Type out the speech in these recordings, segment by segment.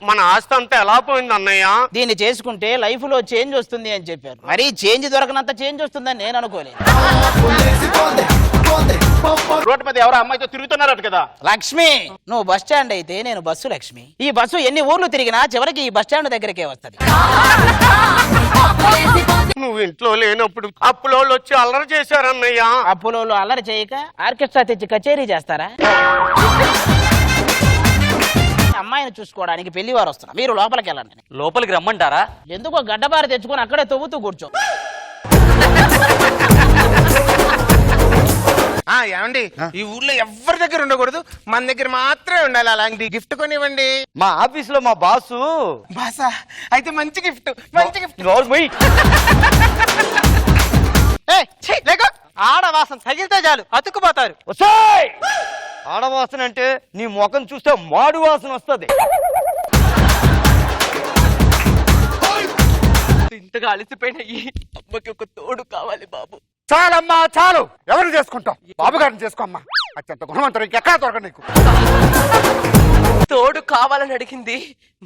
మన ఆస్తి అంతా ఎలా పోయింది అన్నయ్య? దీన్ని చేసుకుంటే లైఫ్ లో చేంజ్ వస్తుంది అని చెప్పారు. మరి చేంజ్ దొరకనంత చేంజ్ వస్తుందని నేను అనుకోలేదు. రోడ్డు మీద ఎవరో అమ్మాయితో తిరుగుతున్నారట కదా. లక్ష్మి, నువ్వు బస్ స్టాండ్ అయితే నేను బస్సు లక్ష్మి. ఈ బస్సు ఎన్ని ఊర్లు తిరిగినా చివరికి ఈ బస్ స్టాండ్ దగ్గరికే వస్తది. నువ్వు ఇంట్లో లేనప్పుడు అప్పులోళ్ళు వచ్చి అల్లరి చేశారన్నయ్య. అప్పులోళ్ళు అల్లరి చేయక ఆర్కెస్ట్రా తెచ్చి కచేరీ చేస్తారా? అమ్మాయిని చూసుకోవడానికి పెళ్లి వారు వస్తున్నారు, మీరు లోపలికి వెళ్ళండి. లోపలికి రమ్మంటారా? ఎందుకో గడ్డబారి తెచ్చుకొని అక్కడే తవ్వుతూ కూర్చో. ఏమండి, ఈ ఊర్లో ఎవరి దగ్గర ఉండకూడదు, మన దగ్గర మాత్రమే ఉండాలి. అలాంటి గిఫ్ట్ కొనివ్వండి. మా ఆఫీస్ లో మా బాసు. బాసా? అయితే మంచి గిఫ్ట్, మంచి గిఫ్ట్. ఆడవాసం తగిలితే చాలు అతుక్కుపోతారు. ఆడవాసన అంటే నీ ముఖం చూస్తే మాడు వాసన వస్తుంది. ఇంతగా అలసిపోయిన ఈ అమ్మకి ఒక తోడు కావాలి బాబు. చాలమ్మా చాలు, ఎవరిని చేసుకుంటావు? బాబు గారిని చేసుకో అమ్మా. అత్యంత గుణవంతుడు, ఇంకెక్కడా దొరక నీకు. తోడు కావాలని అడిగింది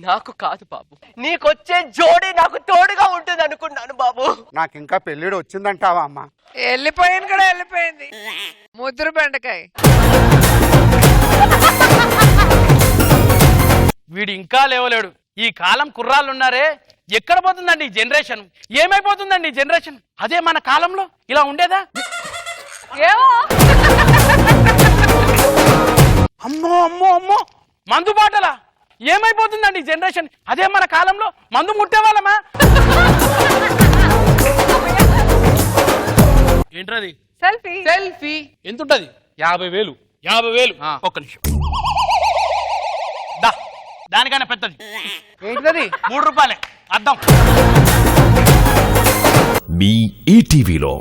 నాకు కాదు బాబు, నీకొచ్చే జోడి నాకు తోడుగా ఉంటుంది అనుకున్నాను బాబు. నాకు ఇంకా పెళ్ళిడు వచ్చిందంటావా అమ్మా? వెళ్ళిపోయింది కూడా వెళ్ళిపోయింది. ముద్దురు బెండకాయ. వీడు ఇంకా లేవలేడు. ఈ కాలం కుర్రాళ్ళున్నారే, ఎక్కడ పోతుందండి ఈ జనరేషన్? ఏమైపోతుందండి ఈ జనరేషన్? అదే మన కాలంలో ఇలా ఉండేదా? అమ్మో అమ్మో అమ్మో, మందు బాటలా? ఏమైపోతుందండి ఈ జనరేషన్? అదే మన కాలంలో మందు ముట్టేవాళ్ళమా? ఏంటది? సెల్ఫీ. సెల్ఫీ ఎంతుంటది? 50,000. 50,000. ఒక్క నిమిషం. దానికన్నా పెద్దది ఏంటది? 3 రూపాయలే అద్దం. మీ ఈటీవీలో